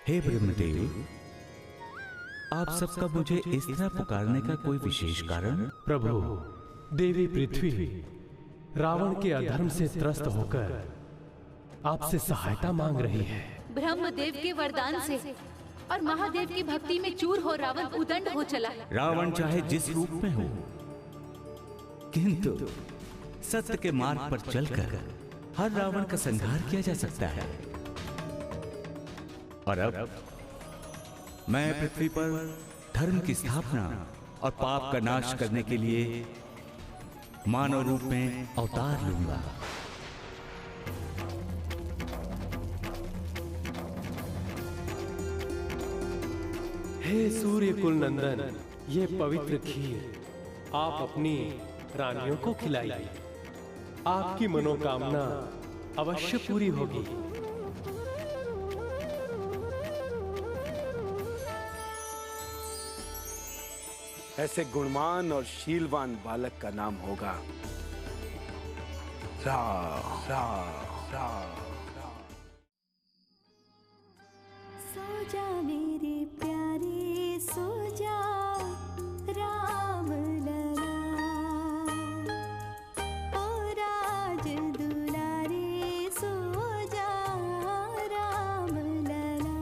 हे ब्रह्मदेव, आप सबका मुझे इस तरह पुकारने का कोई विशेष कारण? प्रभु, देवी पृथ्वी रावण के अधर्म से त्रस्त होकर आपसे सहायता मांग रही है। ब्रह्मदेव के वरदान से और महादेव की भक्ति में चूर हो रावण उदंड हो चला है। रावण चाहे जिस रूप में हो, किंतु सत्य के मार्ग पर चलकर हर रावण का संहार किया जा सकता है। और अब मैं पृथ्वी पर धर्म की स्थापना और पाप का नाश करने के लिए मानव रूप में अवतार लूंगा। हे सूर्य कुल नंदन, ये पवित्र खीर आप अपनी रानियों को खिलाइए। आपकी मनोकामना अवश्य पूरी होगी। ऐसे गुणवान और शीलवान बालक का नाम होगा राम। राम राम। सो जा मेरे प्यारे, सो जा राम लला, ओ राज दुलारे, सो जा राम लला।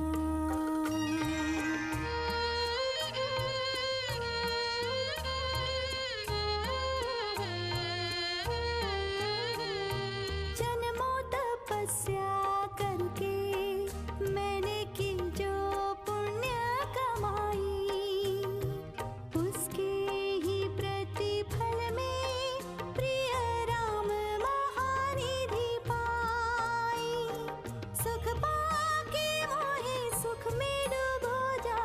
जन्मों तपस्या करके मैंने की जो पुण्य कमाई, उसके ही प्रतिफल में प्रिय राम महानिधि पाई। सुख पाके मोहे सुख में डूबो जा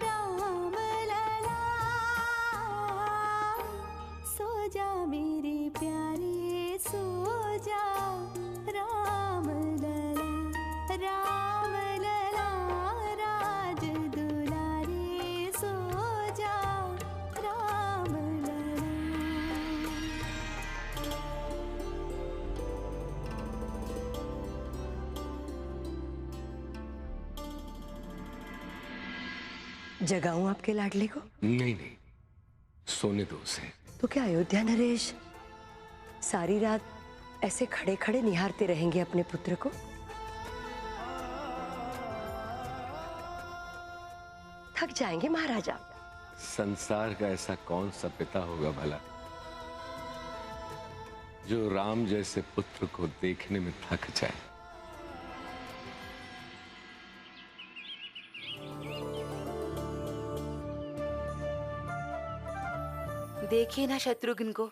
राम लला, सो जा मेरे प्यारे, सो जा राम लला। राम लला राज दुलारे, सो जा राम लला। जगाऊं आपके लाडले को? नहीं नहीं, सोने दो उसे। तो क्या अयोध्या नरेश सारी रात ऐसे खड़े खड़े निहारते रहेंगे अपने पुत्र को? थक जाएंगे महाराजा। संसार का ऐसा कौन सा पिता होगा भला जो राम जैसे पुत्र को देखने में थक जाए। देखिए ना शत्रुघ्न को,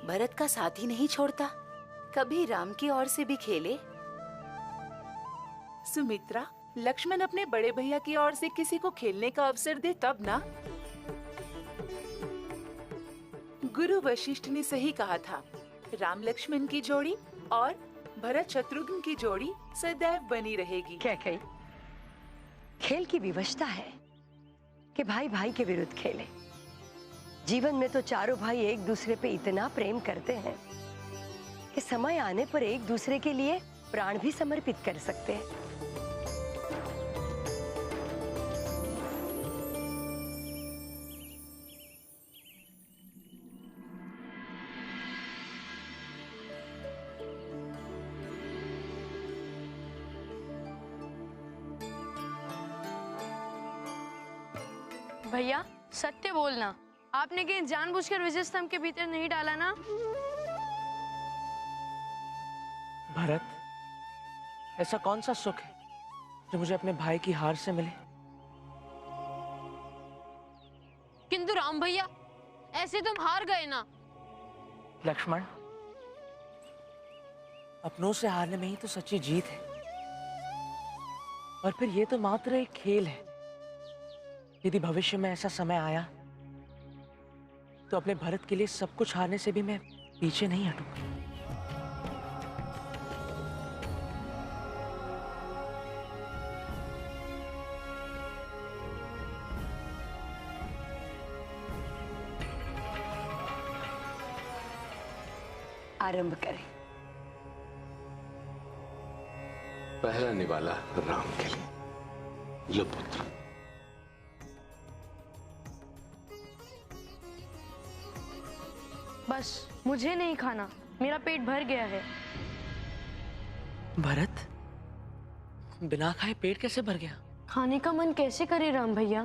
भरत का साथ ही नहीं छोड़ता, कभी राम की ओर से भी खेले। सुमित्रा, लक्ष्मण अपने बड़े भैया की ओर से किसी को खेलने का अवसर दे तब ना। गुरु वशिष्ठ ने सही कहा था, राम लक्ष्मण की जोड़ी और भरत शत्रुघ्न की जोड़ी सदैव बनी रहेगी। क्या कही? खेल की विवशता है कि भाई भाई के विरुद्ध खेले। जीवन में तो चारों भाई एक दूसरे पे इतना प्रेम करते हैं कि समय आने पर एक दूसरे के लिए प्राण भी समर्पित कर सकते हैं। भैया सत्य बोलना, आपने कहीं जानबूझकर विजय स्तंभ के भीतर नहीं डाला ना? भरत, ऐसा कौन सा सुख है जो मुझे अपने भाई की हार से मिले? किंतु राम भैया, ऐसे तुम हार गए ना। लक्ष्मण, अपनों से हारने में ही तो सच्ची जीत है। और फिर ये तो मात्र एक खेल है। यदि भविष्य में ऐसा समय आया तो अपने भरत के लिए सब कुछ हारने से भी मैं पीछे नहीं हटूंगा। आरंभ करें। पहला निवाला राम के लिए। लो पुत्र। बस मुझे नहीं खाना, मेरा पेट भर गया है। भरत, बिना खाए पेट कैसे भर गया? खाने का मन कैसे करे राम भैया?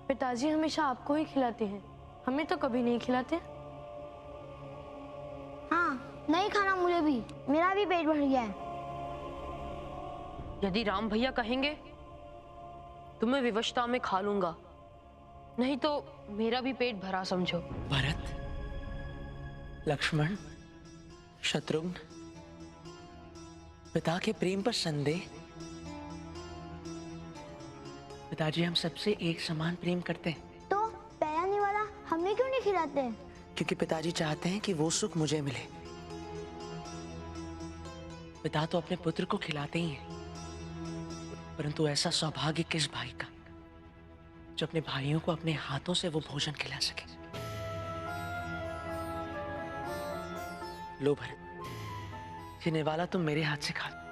पिताजी हमेशा आपको ही खिलाते हैं, हमें तो कभी नहीं खिलाते। हाँ, नहीं खाना मुझे भी, मेरा भी पेट भर गया है। यदि राम भैया कहेंगे तो मैं विवशता में खा लूंगा, नहीं तो मेरा भी पेट भरा समझो। भरत, लक्ष्मण, शत्रुघ्न, पिता के प्रेम पर संदेह। पिताजी हम सबसे एक समान प्रेम करते हैं। तो पहला निवाला हमें क्यों नहीं खिलाते? क्योंकि पिताजी चाहते हैं कि वो सुख मुझे मिले। पिता तो अपने पुत्र को खिलाते ही हैं, परंतु ऐसा सौभाग्य किस भाई का जो अपने भाइयों को अपने हाथों से वो भोजन खिला सके। लो भरत, ये निवाला तुम मेरे हाथ से खा लो।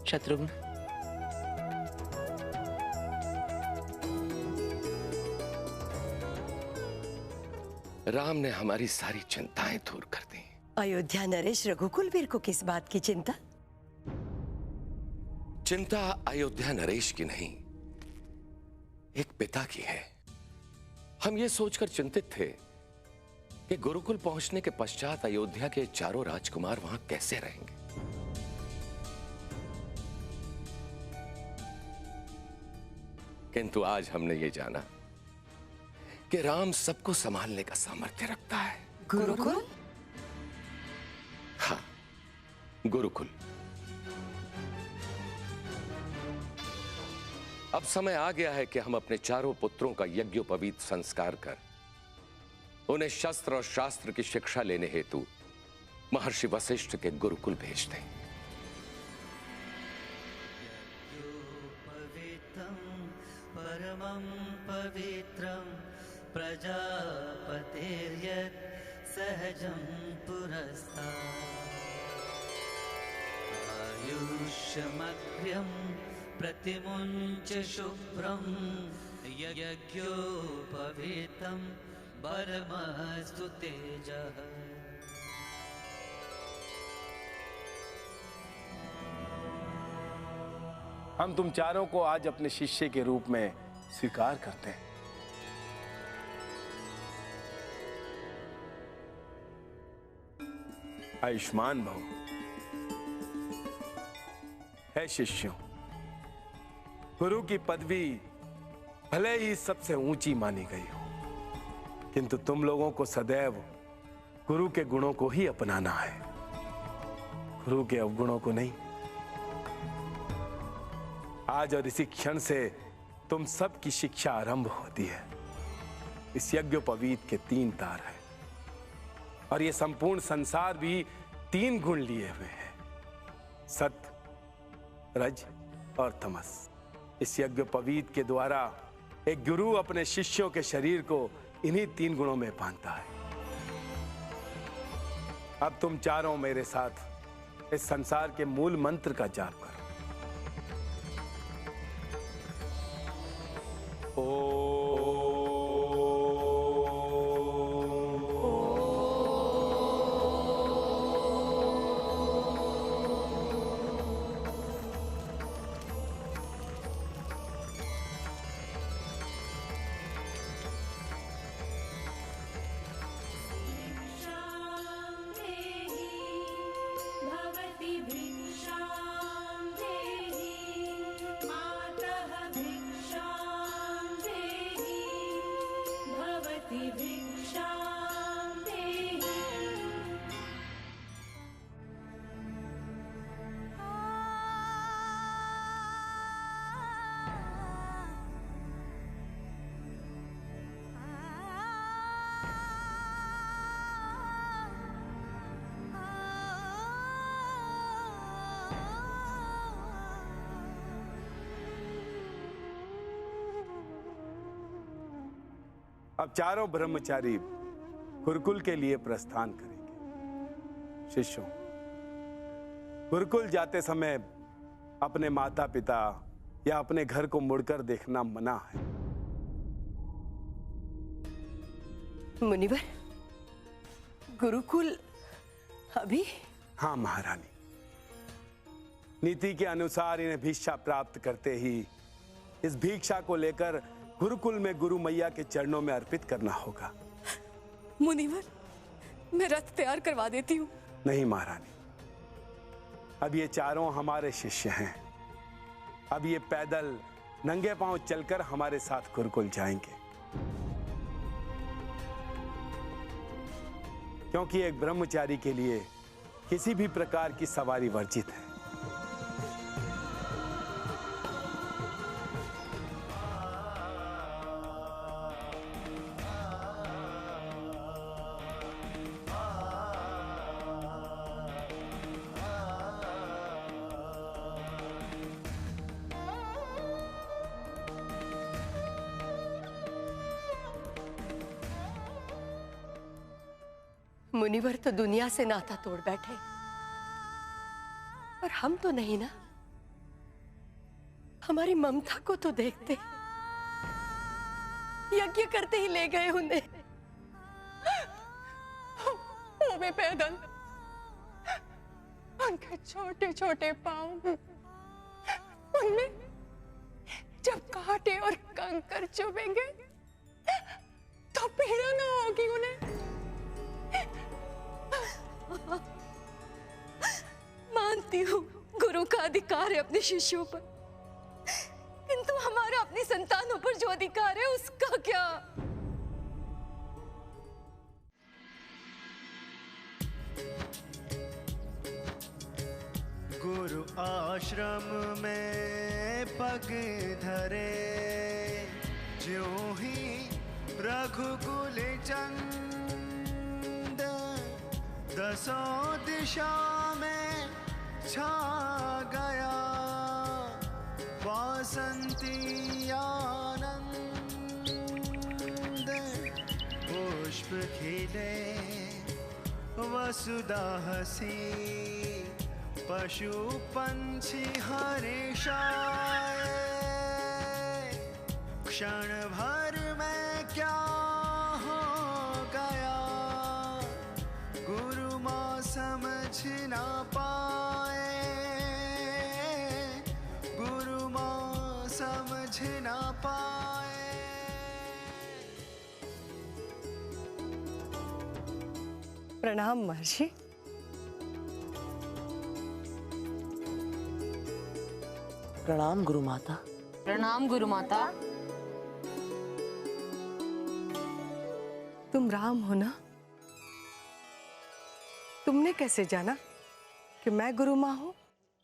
शत्रुघ्न, राम ने हमारी सारी चिंताएं दूर कर दी। अयोध्या नरेश रघुकुल वीर को किस बात की चिंता? चिंता अयोध्या नरेश की नहीं, एक पिता की है। हम ये सोचकर चिंतित थे कि गुरुकुल पहुंचने के पश्चात अयोध्या के चारों राजकुमार वहां कैसे रहेंगे। किंतु आज हमने ये जाना कि राम सबको संभालने का सामर्थ्य रखता है। गुरुकुल? हाँ, गुरुकुल। अब समय आ गया है कि हम अपने चारों पुत्रों का यज्ञोपवीत संस्कार कर उन्हें शस्त्र और शास्त्र की शिक्षा लेने हेतु महर्षि वशिष्ठ के गुरुकुल भेज दें। परमं पवित्रं प्रजापतेर्यत् सहजं पुरस्तात् आयुष्यमग्र्यं प्रतिमुञ्च शुभ्रं यज्ञोपवीतं परमस्तु तेजः। हम तुम चारों को आज अपने शिष्य के रूप में स्वीकार करते हैं। आयुष्मान भव। है शिष्यों, गुरु की पदवी भले ही सबसे ऊंची मानी गई हो, किंतु तुम लोगों को सदैव गुरु के गुणों को ही अपनाना है, गुरु के अवगुणों को नहीं। आज और इसी क्षण से तुम सब की शिक्षा आरंभ होती है। इस यज्ञोपवीत के 3 तार हैं और ये संपूर्ण संसार भी 3 गुण लिए हुए हैं, सत्य, रज और तमस। इस यज्ञोपवीत के द्वारा एक गुरु अपने शिष्यों के शरीर को इन्हीं 3 गुणों में बांधता है। अब तुम चारों मेरे साथ इस संसार के मूल मंत्र का जाप करो। भिक्षां देहि अब चारों ब्रह्मचारी गुरुकुल के लिए प्रस्थान करेंगे। शिष्यों, गुरुकुल जाते समय अपने माता पिता या अपने घर को मुड़कर देखना मना है। मुनिवर, गुरुकुल अभी? हाँ महारानी, नीति के अनुसार इन्हें भिक्षा प्राप्त करते ही इस भिक्षा को लेकर गुरुकुल में गुरु मैया के चरणों में अर्पित करना होगा। मुनिवर, मैं रथ तैयार करवा देती हूँ। नहीं महारानी, अब ये चारों हमारे शिष्य हैं। अब ये पैदल नंगे पांव चलकर हमारे साथ गुरुकुल जाएंगे, क्योंकि एक ब्रह्मचारी के लिए किसी भी प्रकार की सवारी वर्जित है। मुनिवर तो दुनिया से नाता तोड़ बैठे, और हम तो नहीं ना। हमारी ममता को तो देखते, यज्ञ करते ही ले गए उन्हें। वो भी पैदल, उनके छोटे छोटे पांव, उनमें जब कांटे और कंकर चुभेंगे तो पीड़ा ना होगी उन्हें। मानती हूँ गुरु का अधिकार है अपने शिष्यों पर, किंतु हमारा अपनी संतानों पर जो अधिकार है उसका क्या? गुरु आश्रम में पग धरे, ज्यों ही रघुकुल चंद, दसों दिशा में छा गया वासंती आनंद। पुष्प खिले वसुधा हसी, पशु पंछी हर्षाए। क्षण भर में क्या हो गया, गुरु माँ समझ ना पाए, गुरु माँ समझ ना पाए। प्रणाम महर्षि। प्रणाम गुरु माता। प्रणाम गुरु माता। तुम राम हो ना? तुमने कैसे जाना कि मैं गुरु माँ हूं?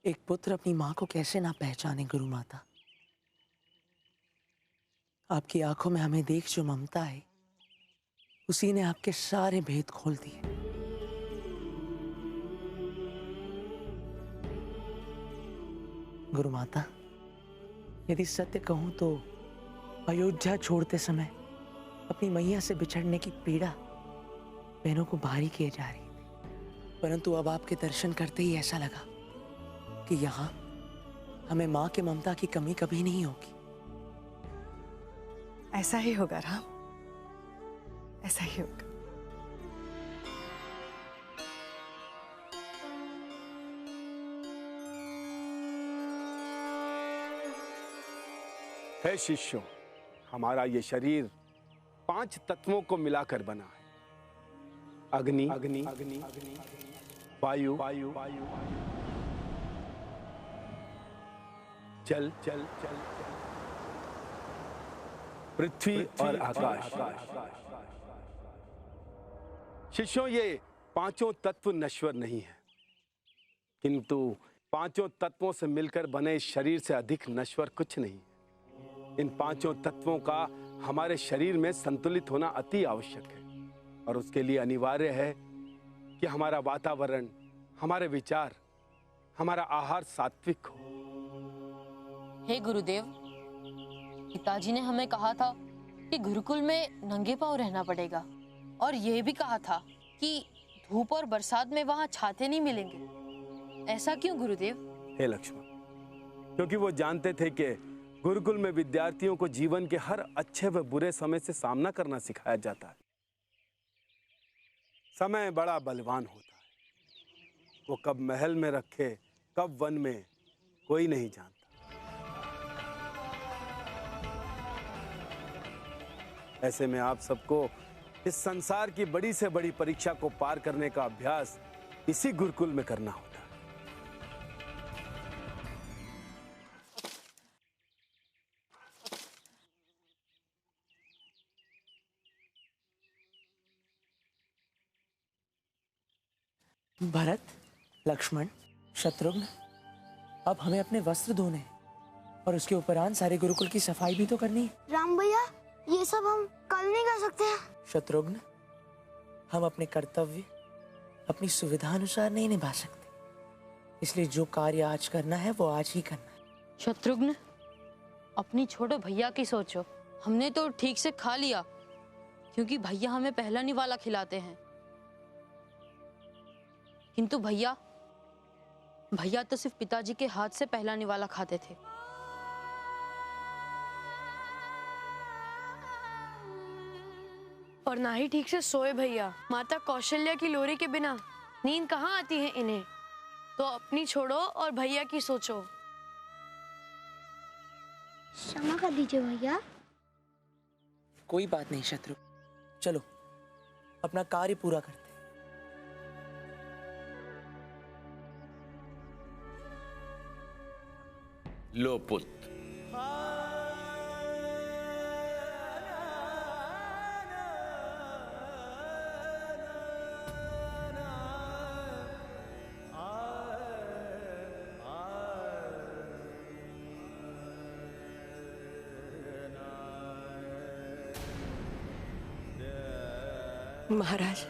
एक पुत्र अपनी माँ को कैसे ना पहचाने गुरु माता। आपकी आंखों में हमें देख जो ममता है, उसी ने आपके सारे भेद खोल दिए। गुरु माता, यदि सत्य कहूं तो अयोध्या छोड़ते समय अपनी मैया से बिछड़ने की पीड़ा बहनों को भारी किए जा रही थी, परंतु अब आपके दर्शन करते ही ऐसा लगा कि यहाँ हमें माँ के ममता की कमी कभी नहीं होगी। ऐसा ही होगा राम, ऐसा ही होगा। हे शिष्यों, हमारा ये शरीर 5 तत्वों को मिलाकर बना है। अग्नि, अग्नि, अग्नि, वायु, वायु, जल, जल, जल, पृथ्वी और आकाश। शिष्यों, ये 5 तत्व नश्वर नहीं है, किंतु 5 तत्वों से मिलकर बने इस शरीर से अधिक नश्वर कुछ नहीं है। इन 5 तत्वों का हमारे शरीर में संतुलित होना अति आवश्यक है, और उसके लिए अनिवार्य है कि हमारा वातावरण, हमारे विचार, हमारा आहार सात्विक हो। हे गुरुदेव, पिताजी ने हमें कहा था कि गुरुकुल में नंगे पांव रहना पड़ेगा और यह भी कहा था कि धूप और बरसात में वहां छाते नहीं मिलेंगे। ऐसा क्यों गुरुदेव? हे लक्ष्मण, क्योंकि वो जानते थे कि गुरुकुल में विद्यार्थियों को जीवन के हर अच्छे व बुरे समय से सामना करना सिखाया जाता है। समय बड़ा बलवान होता है, वो कब महल में रखे कब वन में, कोई नहीं जानता। ऐसे में आप सबको इस संसार की बड़ी से बड़ी परीक्षा को पार करने का अभ्यास इसी गुरुकुल में करना होता है। भरत, लक्ष्मण, शत्रुघ्न, अब हमें अपने वस्त्र धोने हैं और उसके उपरांत सारे गुरुकुल की सफाई भी तो करनी है। राम भैया, ये सब हम कल नहीं कर सकते हैं। शत्रुघ्न, हम अपने कर्तव्य अपनी सुविधा अनुसार नहीं निभा सकते, इसलिए जो कार्य आज करना है वो आज ही करना है। शत्रुघ्न, अपनी छोड़ो, भैया की सोचो। हमने तो ठीक से खा लिया क्योंकि भैया हमें पहला निवाला खिलाते हैं, किंतु भैया तो सिर्फ पिताजी के हाथ से पहला निवाला खाते थे। और ना ही ठीक से सोए भैया। माता कौशल्या की लोरी के बिना नींद कहाँ आती है इन्हें। तो अपनी छोड़ो और भैया की सोचो। क्षमा कर दीजिए भैया। कोई बात नहीं शत्रु, चलो अपना कार्य पूरा करते। लो पुत्र, महाराज,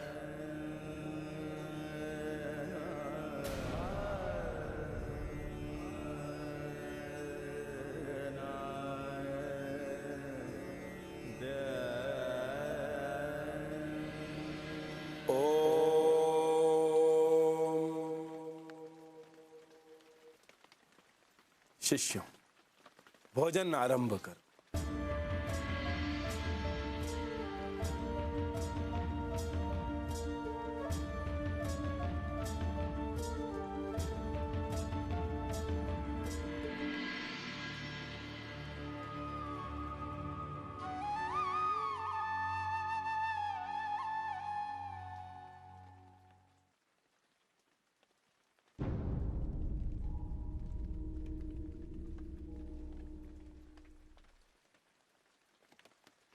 शिष्यों, भोजन आरंभ कर।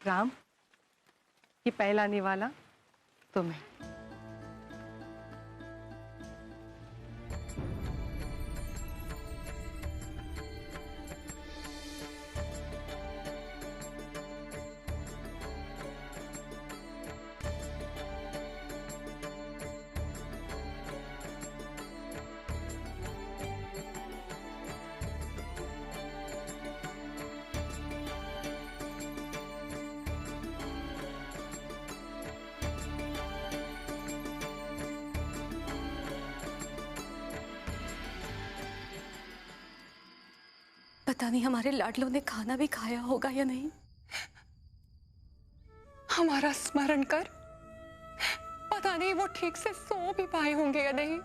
राम, ये पहला निवाला तुम्हें। पता नहीं हमारे लाडलों ने खाना भी खाया होगा या नहीं। हमारा स्मरण कर, पता नहीं वो ठीक से सो भी पाए होंगे या नहीं।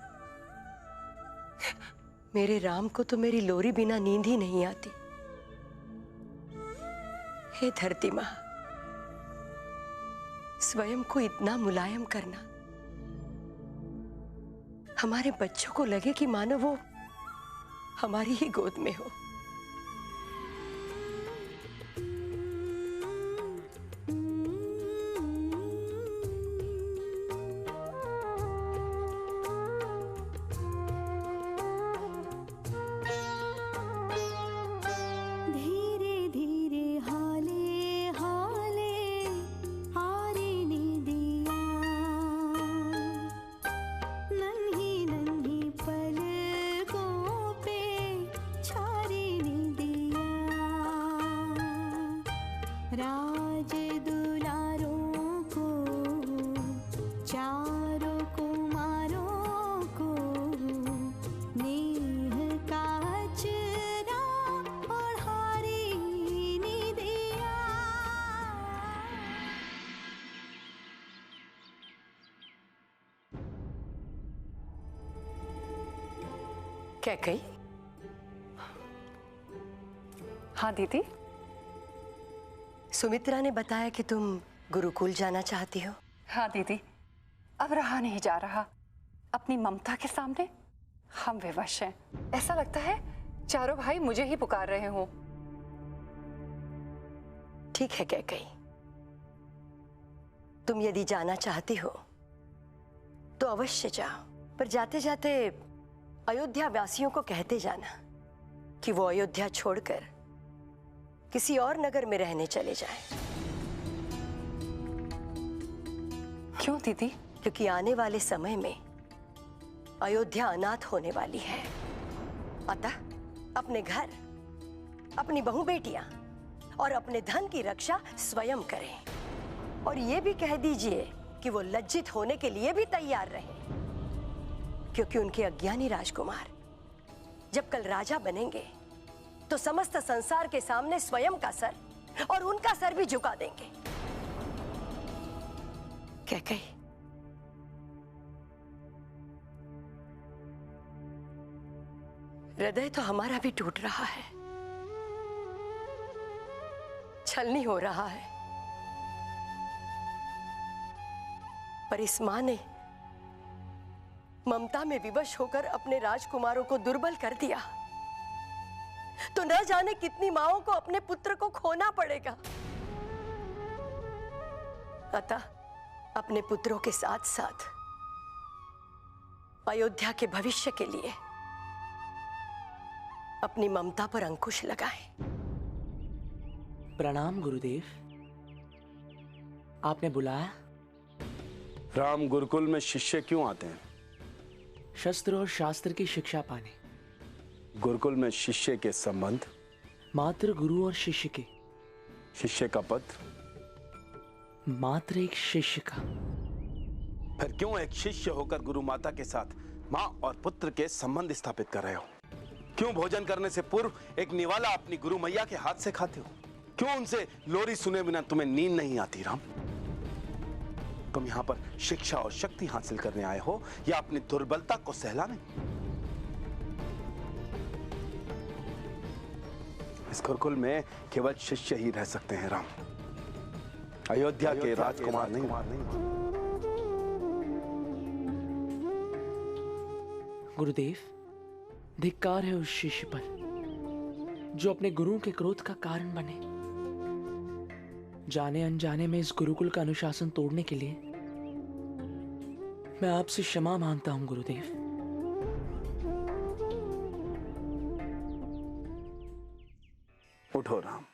मेरे राम को तो मेरी लोरी बिना नींद ही नहीं आती। हे धरती माँ, स्वयं को इतना मुलायम करना, हमारे बच्चों को लगे कि मानो वो हमारी ही गोद में हो। छारी क्या कही? हाँ दीदी। सुमित्रा ने बताया कि तुम गुरुकुल जाना चाहती हो। हाँ दीदी, अब रहा नहीं जा रहा। अपनी ममता के सामने हम विवश हैं। ऐसा लगता है चारों भाई मुझे ही पुकार रहे हों। ठीक है कैकेयी, तुम यदि जाना चाहती हो तो अवश्य जाओ, पर जाते जाते अयोध्या वासियों को कहते जाना कि वो अयोध्या छोड़कर किसी और नगर में रहने चले जाएं। क्यों दीदी? क्योंकि आने वाले समय में अयोध्या अनाथ होने वाली है। अतः अपने घर, अपनी बहू बेटियां और अपने धन की रक्षा स्वयं करें। और ये भी कह दीजिए कि वो लज्जित होने के लिए भी तैयार रहे, क्योंकि उनके अज्ञानी राजकुमार जब कल राजा बनेंगे तो समस्त संसार के सामने स्वयं का सर और उनका सर भी झुका देंगे। कैकेयी, हृदय तो हमारा भी टूट रहा है, छलनी हो रहा है, पर इस मां ने ममता में विवश होकर अपने राजकुमारों को दुर्बल कर दिया, तो न जाने कितनी माओं को अपने पुत्र को खोना पड़ेगा। अतः अपने पुत्रों के साथ साथ अयोध्या के भविष्य के लिए अपनी ममता पर अंकुश लगाएं। प्रणाम गुरुदेव, आपने बुलाया? राम, गुरुकुल में शिष्य क्यों आते हैं? शस्त्र और शास्त्र की शिक्षा पाने। गुरुकुल में शिष्य के संबंध? मात्र गुरु और शिष्य के। शिष्य का पत्र? मात्र एक शिष्य का। फिर क्यों एक शिष्य होकर गुरु माता के साथ माँ और पुत्र के संबंध स्थापित कर रहे हो? क्यों भोजन करने से पूर्व एक निवाला अपनी गुरु मैया के हाथ से खाते हो? क्यों उनसे लोरी सुने बिना तुम्हें नींद नहीं आती? राम, तुम यहाँ पर शिक्षा और शक्ति हासिल करने आए हो या अपनी दुर्बलता को सहलाने? इस गुरुकुल में केवल शिष्य ही रह सकते हैं राम, अयोध्या के राजकुमार नहीं। गुरुदेव, धिक्कार है उस शिष्य पर जो अपने गुरु के क्रोध का कारण बने। जाने अनजाने में इस गुरुकुल का अनुशासन तोड़ने के लिए मैं आपसे क्षमा मांगता हूं गुरुदेव। उठो राम।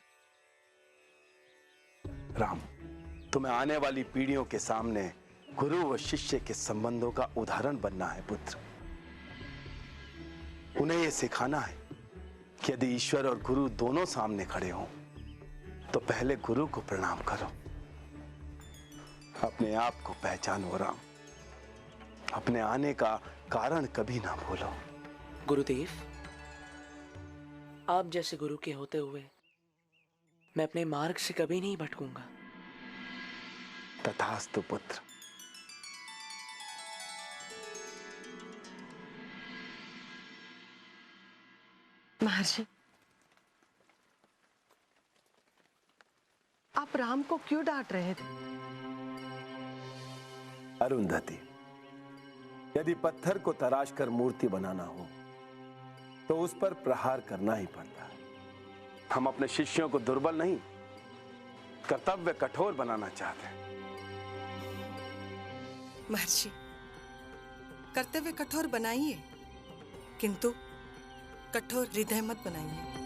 राम, तुम्हें आने वाली पीढ़ियों के सामने गुरु व शिष्य के संबंधों का उदाहरण बनना है पुत्र। उन्हें यह सिखाना है कि यदि ईश्वर और गुरु दोनों सामने खड़े हों तो पहले गुरु को प्रणाम करो, अपने आप को पहचानो राम, अपने आने का कारण कभी ना भूलो। गुरुदेव, आप जैसे गुरु के होते हुए मैं अपने मार्ग से कभी नहीं भटकूंगा। तथास्तु पुत्र। महर्षि, आप राम को क्यों डांट रहे थे? अरुंधति, यदि पत्थर को तराश कर मूर्ति बनाना हो तो उस पर प्रहार करना ही पड़ता है। हम अपने शिष्यों को दुर्बल नहीं, कर्तव्य कठोर बनाना चाहते हैं। महर्षि, कर्तव्य कठोर बनाइए, किंतु कठोर हृदय मत बनाइए।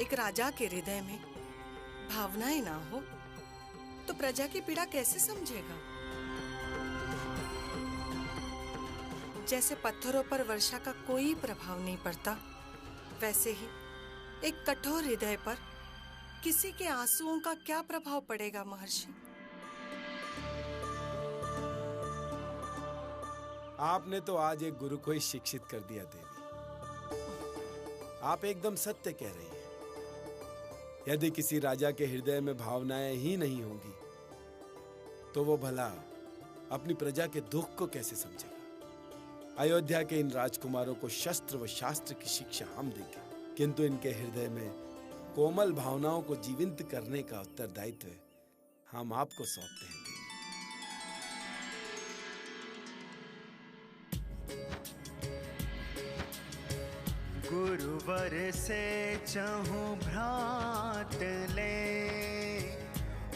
एक राजा के हृदय में भावनाएं ना हो तो प्रजा की पीड़ा कैसे समझेगा? जैसे पत्थरों पर वर्षा का कोई प्रभाव नहीं पड़ता, वैसे ही एक कठोर हृदय पर किसी के आंसुओं का क्या प्रभाव पड़ेगा महर्षि? आपने तो आज एक गुरु को ही शिक्षित कर दिया देवी। आप एकदम सत्य कह रही हैं। यदि किसी राजा के हृदय में भावनाएं ही नहीं होंगी तो वो भला अपनी प्रजा के दुख को कैसे समझेगा? अयोध्या के इन राजकुमारों को शस्त्र व शास्त्र की शिक्षा हम देंगे, किंतु इनके हृदय में कोमल भावनाओं को जीवंत करने का उत्तरदायित्व हम आपको सौंपते हैं। गुरुवर से चहु भ्रात ले,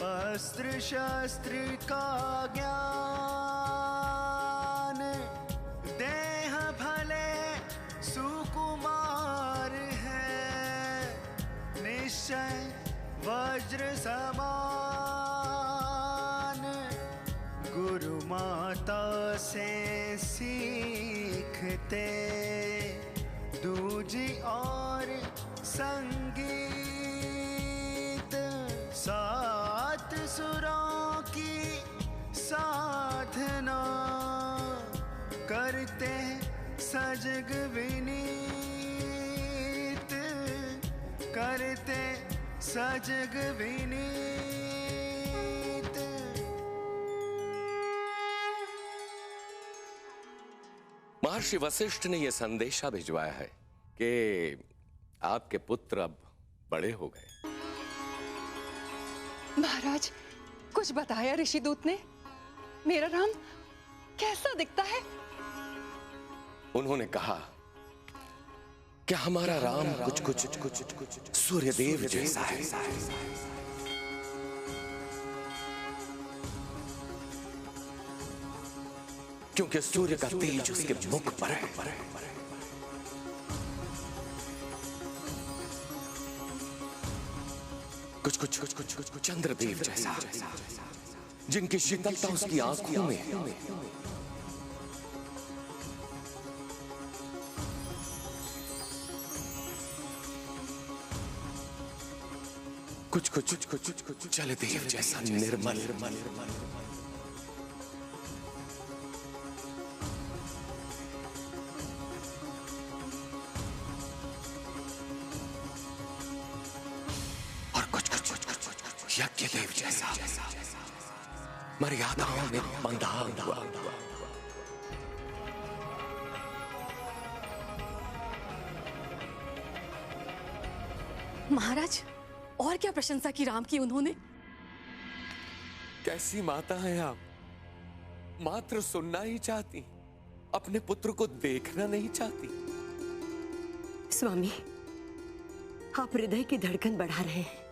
अस्त्र शस्त्र का ज्ञान, देह भले सुकुमार है, निश्चय वज्र समान, गुरु माता से सीखते, दूजी और संगीत, सात सुरों की साधना, करते सजग विनीत, करते सजग विनीत। महर्षि वशिष्ठ ने यह संदेशा भिजवाया है कि आपके पुत्र अब बड़े हो गए। महाराज, कुछ बताया ऋषिदूत ने? मेरा राम कैसा दिखता है? उन्होंने कहा कि हमारा राम कुछ सूर्यदेव जैसा है। क्योंकि सूर्य का तेज उसके मुख पर है। कुछ चंद्रदेव जैसा, जिनकी शीतलता उसकी आंखों में है। कुछ जलदेव जैसा निर्मल। यज्ञदेव जैसा मर्यादाओं में बंधा हुआ। महाराज, और क्या प्रशंसा की राम की उन्होंने? कैसी माता हैं आप, मात्र सुनना ही चाहती, अपने पुत्र को देखना नहीं चाहती। स्वामी, आप हृदय की धड़कन बढ़ा रहे हैं।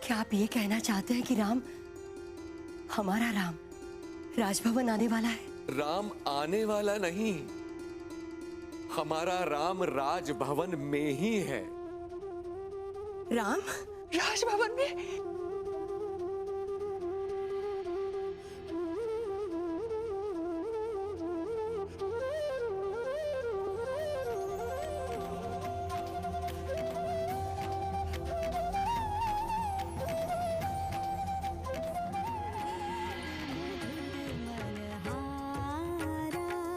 क्या आप ये कहना चाहते हैं कि राम, हमारा राम राजभवन आने वाला है? राम आने वाला नहीं, हमारा राम राजभवन में ही है। राम राजभवन में?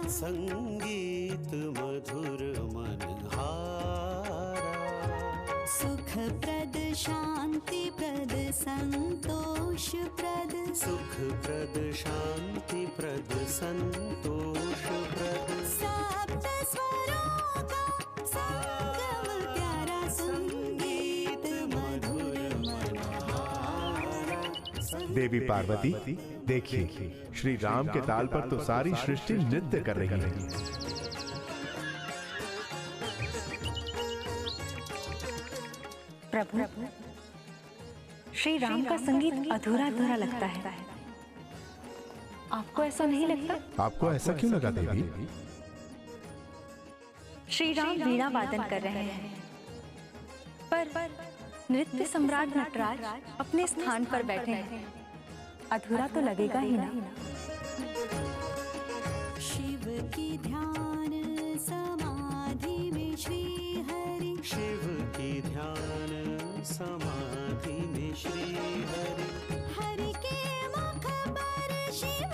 संगीत मधुर मनहारा, सुख प्रद शांति प्रद संतोष प्रद, सुख प्रद शांति प्रद संतोष प्रद, सप्त स्वरों का संगम प्यारा, संगीत मधुर मनहारा। देवी पार्वती, देखिए श्री राम के ताल पर तो सारी सृष्टि नृत्य कर रही है। प्रभु, श्री राम का संगीत अधूरा अधूरा लगता है। आपको ऐसा नहीं लगता? आपको ऐसा क्यों लगा देवी? श्री राम वीणा वादन कर रहे हैं, पर नृत्य सम्राट नटराज अपने स्थान पर बैठे हैं। अधूरा तो लगेगा ही ना। शिव की ध्यान समाधि में श्री हरि, शिव की ध्यान समाधि में श्री हरि, हरि के मुख पर शिव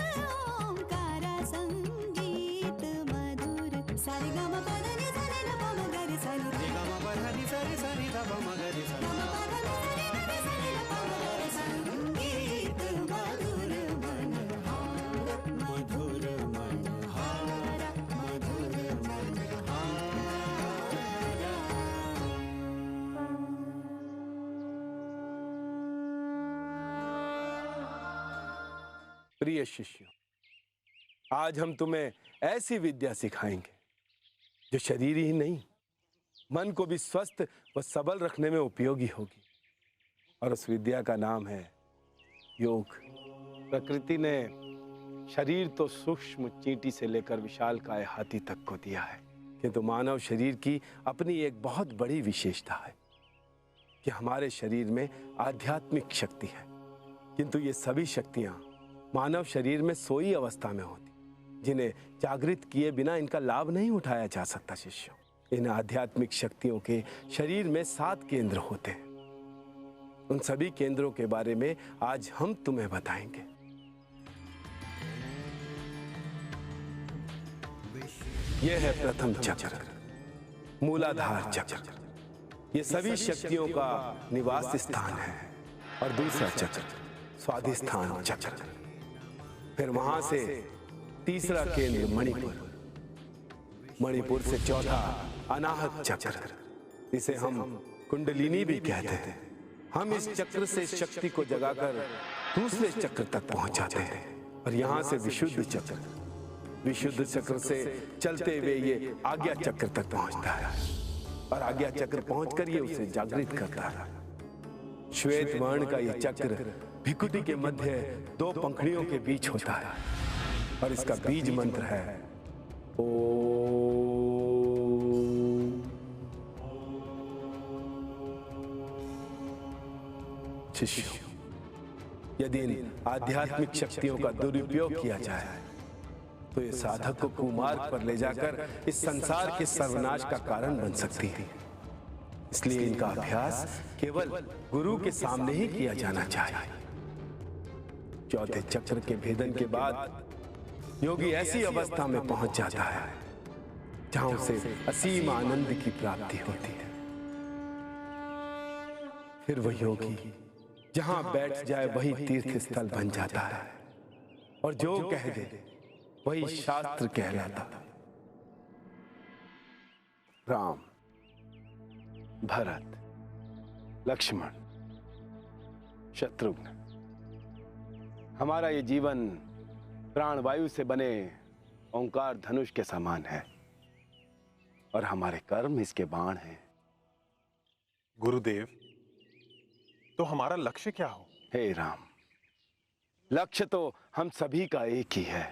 ओंकारा, संगीत मधुर। सारे गम पद नि सारे ध प म ग रे सा नि रे ग म प ध नि सा रे सा नि ध प म ग रे सा, ग म प ध नि सा रे ध नि सा रे ध प म ग रे सा। संगीत मधुर मनहारा, मधुर मनहारा, प्रिय शिष्यों, आज हम तुम्हें ऐसी विद्या सिखाएंगे जो शरीर ही नहीं, मन को भी स्वस्थ व सबल रखने में उपयोगी होगी। और उस विद्या का नाम है योग। प्रकृति ने शरीर तो सूक्ष्म चींटी से लेकर विशालकाय हाथी तक को दिया है, किंतु मानव शरीर की अपनी एक बहुत बड़ी विशेषता है कि हमारे शरीर में आध्यात्मिक शक्ति है। किंतु ये सभी शक्तियां मानव शरीर में सोई अवस्था में होती, जिन्हें जागृत किए बिना इनका लाभ नहीं उठाया जा सकता। शिष्यों, इन आध्यात्मिक शक्तियों के शरीर में 7 केंद्र होते हैं। उन सभी केंद्रों के बारे में आज हम तुम्हें बताएंगे। यह है प्रथम चक्र, मूलाधार चक्र। ये सभी शक्तियों का निवास स्थान है। और दूसरा चक्र स्वाधिष्ठान चक्र। फिर वहां से तीसरा केंद्र मणिपुर, मणिपुर से चौथा अनाहत चक्र, इसे हम कुंडलिनी भी कहते हैं। हम इस चक्र से शक्ति को जगाकर दूसरे चक्र तक पहुंचाते हैं। और यहां से विशुद्ध चक्र, विशुद्ध चक्र से चलते हुए ये आज्ञा चक्र तक पहुंचता है। और आज्ञा चक्र पहुंचकर ये उसे जागृत करता है। श्वेत वर्ण का ये चक्र भिकुटी के मध्य 2 पंखुड़ियों के बीच होता है। और इसका बीज मंत्र है ओम। शिष्यों, यदि इन आध्यात्मिक शक्तियों का दुरुपयोग किया जाए तो ये साधक को कुमार्ग पर ले जाकर इस संसार के सर्वनाश का कारण बन सकती है। इसलिए इनका अभ्यास केवल गुरु के सामने ही किया जाना चाहिए। चौथे चक्र के भेदन के बाद योगी ऐसी अवस्था में पहुंच जाता है जहां उसे असीम आनंद की प्राप्ति होती है। फिर वह योगी जहां बैठ जाए वही तीर्थ स्थल बन जाता है। और जो कह दे वही शास्त्र कहलाता। राम, भरत, लक्ष्मण, शत्रुघ्न, हमारा ये जीवन प्राणवायु से बने ओंकार धनुष के समान है और हमारे कर्म इसके बाण हैं। गुरुदेव, तो हमारा लक्ष्य क्या हो? हे राम, लक्ष्य तो हम सभी का एक ही है,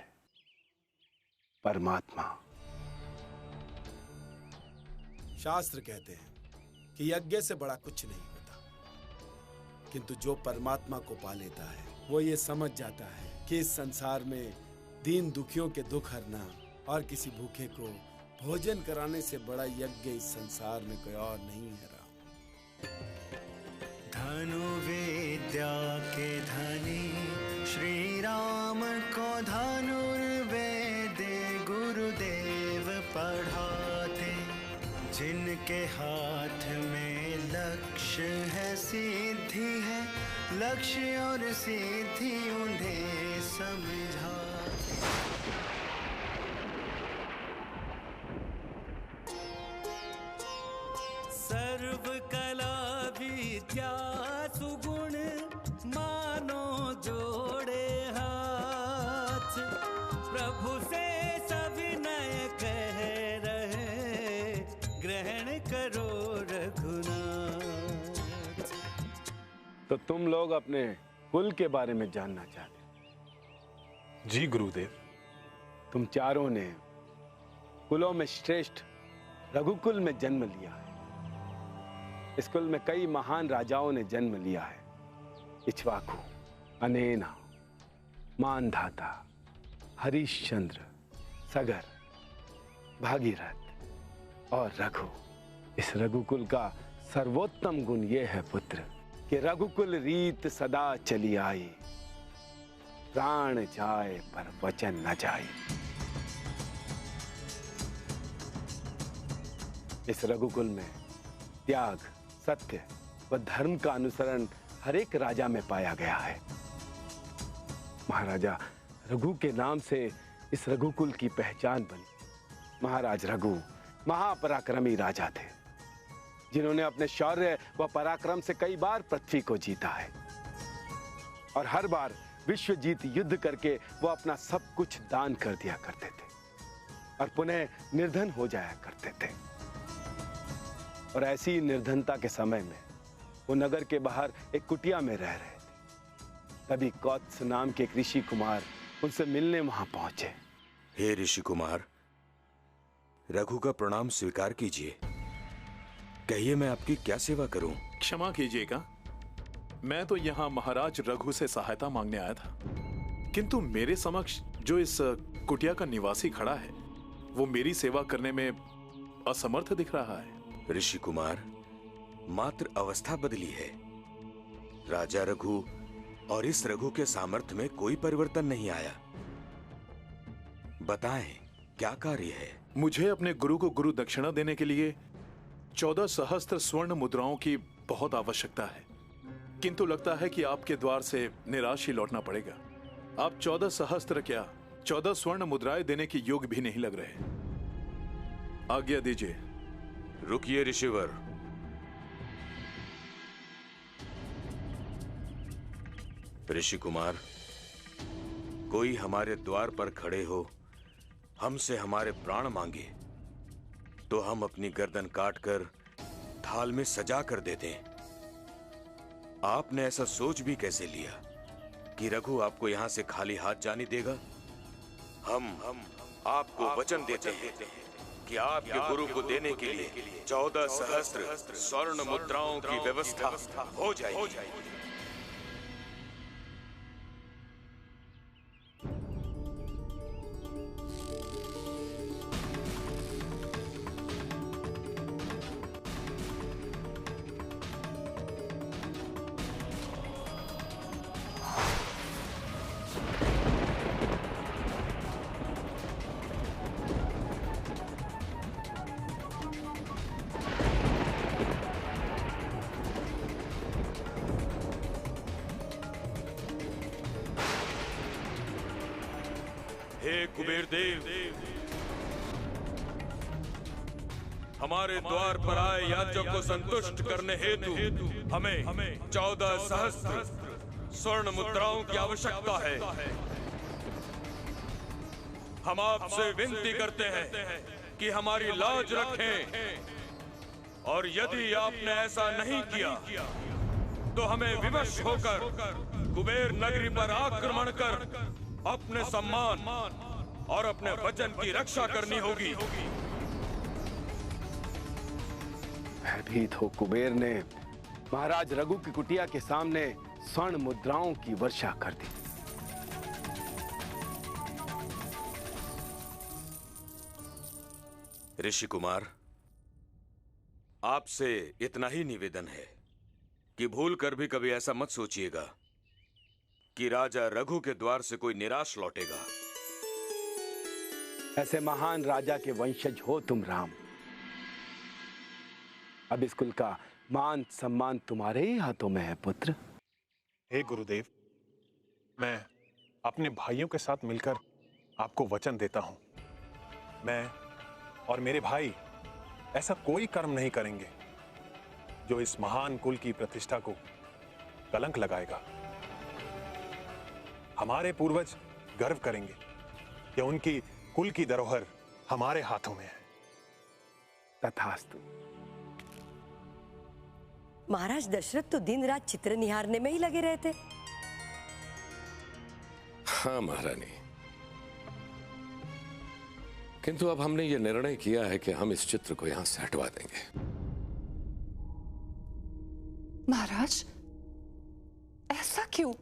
परमात्मा। शास्त्र कहते हैं कि यज्ञ से बड़ा कुछ नहीं होता, किंतु जो परमात्मा को पा लेता है वो ये समझ जाता है कि इस संसार में दीन दुखियों के दुख हरना और किसी भूखे को भोजन कराने से बड़ा यज्ञ इस संसार में कोई और नहीं है। धनु विद्या के धनी श्री राम को धनुर्वेद गुरुदेव पढ़ाते। जिनके हाथ में लक्ष्य है सिद्धि है, लक्ष्य और सिद्धि उन्हें समझा। सर्व कला विद्या सुगुण मानो जोड़े हाथ। प्रभु से सविनय कह रहे, ग्रहण करो रघुनाथ। तो तुम लोग अपने कुल के बारे में जानना चाहते? जी गुरुदेव। तुम चारों ने कुलों में श्रेष्ठ रघुकुल में जन्म लिया है। इस कुल में कई महान राजाओं ने जन्म लिया है। इक्ष्वाकु, अनेना, मानधाता, हरिश्चंद्र, सगर, भागीरथ और रघु। इस रघुकुल का सर्वोत्तम गुण यह है पुत्र कि रघुकुल रीत सदा चली आई, प्राण जाए पर वचन न जाए। इस रघुकुल में त्याग, सत्य व धर्म का अनुसरण हर एक राजा में पाया गया है। महाराजा रघु के नाम से इस रघुकुल की पहचान बनी। महाराज रघु महापराक्रमी राजा थे, जिन्होंने अपने शौर्य व पराक्रम से कई बार पृथ्वी को जीता है और हर बार विश्व जीत युद्ध करके वो अपना सब कुछ दान कर दिया करते थे और पुनः निर्धन हो जाया करते थे। और ऐसी निर्धनता के समय में वो नगर के बाहर एक कुटिया में रह रहे थे। तभी कौत्स नाम के एक ऋषि कुमार उनसे मिलने वहां पहुंचे। हे ऋषि कुमार, रघु का प्रणाम स्वीकार कीजिए। कहिए मैं आपकी क्या सेवा करूं? क्षमा कीजिएगा, मैं तो यहाँ महाराज रघु से सहायता मांगने आया था, किंतु मेरे समक्ष जो इस कुटिया का निवासी खड़ा है वो मेरी सेवा करने में असमर्थ दिख रहा है। ऋषि कुमार, मात्र अवस्था बदली है। राजा रघु और इस रघु के सामर्थ्य में कोई परिवर्तन नहीं आया। बताएं, क्या कार्य है? मुझे अपने गुरु को गुरु दक्षिणा देने के लिए 14 सहस्त्र स्वर्ण मुद्राओं की बहुत आवश्यकता है, किंतु लगता है कि आपके द्वार से निराश ही लौटना पड़ेगा। आप 14 सहस्त्र क्या 14 स्वर्ण मुद्राएं देने के योग भी नहीं लग रहे। आज्ञा दीजिए। रुकिए ऋषिवर, ऋषि कुमार, कोई हमारे द्वार पर खड़े हो, हमसे हमारे प्राण मांगे तो हम अपनी गर्दन काटकर थाल में सजा कर देते हैं। आपने ऐसा सोच भी कैसे लिया कि रघु आपको यहां से खाली हाथ जाने देगा? हम आपको वचन देते हैं कि आपके गुरु को देने के लिए 14 सहस्त्र स्वर्ण मुद्राओं की व्यवस्था हो जाएगी। हे कुबेर देव, हमारे द्वार पर आए याचक को संतुष्ट करने हेतु हमें 14 सहस्त्र स्वर्ण मुद्राओं की आवश्यकता है। हम आपसे विनती करते हैं कि हमारी लाज रखें, और यदि आपने ऐसा नहीं किया तो हमें विवश होकर कुबेर नगरी पर आक्रमण कर अपने सम्मान और अपने वचन की रक्षा करनी होगी। भयभीत हो कुबेर ने महाराज रघु की कुटिया के सामने स्वर्ण मुद्राओं की वर्षा कर दी। ऋषि कुमार, आपसे इतना ही निवेदन है कि भूल कर भी कभी ऐसा मत सोचिएगा कि राजा रघु के द्वार से कोई निराश लौटेगा। ऐसे महान राजा के वंशज हो तुम राम। अब इस कुल का मान सम्मान तुम्हारे ही हाथों में है पुत्र। हे गुरुदेव, मैं अपने भाइयों के साथ मिलकर आपको वचन देता हूं, मैं और मेरे भाई ऐसा कोई कर्म नहीं करेंगे जो इस महान कुल की प्रतिष्ठा को कलंक लगाएगा। हमारे पूर्वज गर्व करेंगे कि उनकी कुल की धरोहर हमारे हाथों में है। तथास्तु। महाराज दशरथ तो दिन रात चित्र निहारने में ही लगे रहते। हाँ महारानी, किंतु अब हमने ये निर्णय किया है कि हम इस चित्र को यहां से हटवा देंगे। महाराज, ऐसा क्यों?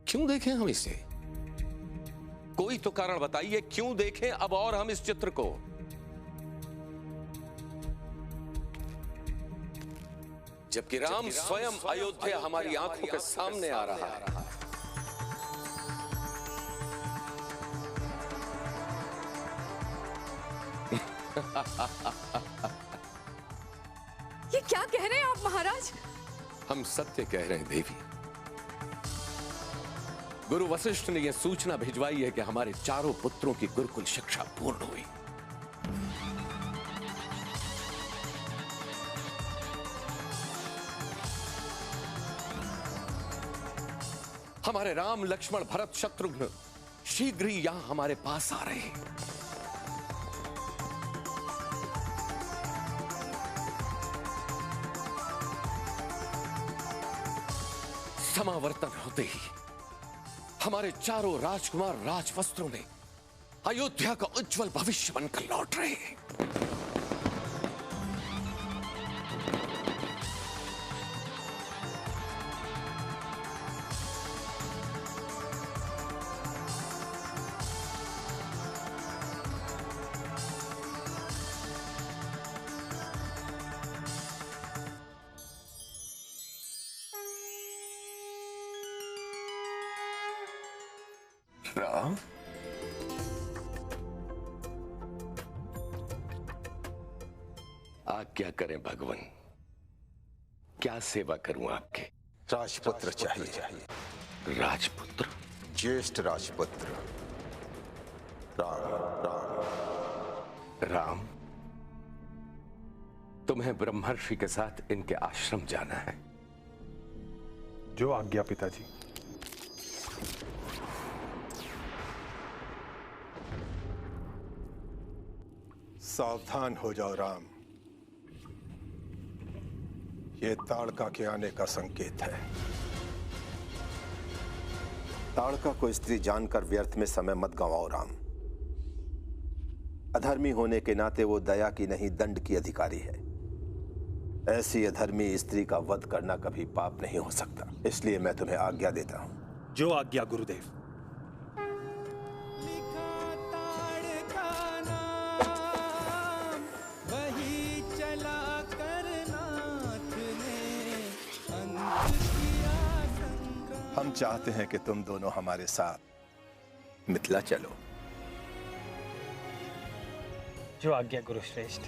क्यों देखें हम इसे? कोई तो कारण बताइए, क्यों देखें अब और हम इस चित्र को? जबकि राम स्वयं अयोध्या हमारी आंखों के सामने आ रहा है। ये क्या कह रहे हैं आप महाराज? हम सत्य कह रहे हैं देवी। गुरु वशिष्ठ ने यह सूचना भिजवाई है कि हमारे चारों पुत्रों की गुरुकुल शिक्षा पूर्ण हुई। हमारे राम लक्ष्मण भरत शत्रुघ्न शीघ्र ही यहां हमारे पास आ रहे हैं। समावर्तन होते ही हमारे चारों राजकुमार राजवस्त्रों में अयोध्या का उज्जवल भविष्य बनकर लौट रहे हैं। राम, आज्ञा करें भगवान, क्या सेवा करूं आपके? राजपुत्र चाहिए। राजपुत्र? ज्येष्ठ राजपुत्र। राम, तुम्हें ब्रह्मर्षि के साथ इनके आश्रम जाना है। जो आज्ञा पिताजी। सावधान हो जाओ राम, ये ताड़का के आने का संकेत है। ताड़का को स्त्री जानकर व्यर्थ में समय मत गंवाओ राम। अधर्मी होने के नाते वो दया की नहीं दंड की अधिकारी है। ऐसी अधर्मी स्त्री का वध करना कभी पाप नहीं हो सकता। इसलिए मैं तुम्हें आज्ञा देता हूं। जो आज्ञा गुरुदेव। हम चाहते हैं कि तुम दोनों हमारे साथ मिथिला चलो। जो आज्ञा गुरु श्रेष्ठ।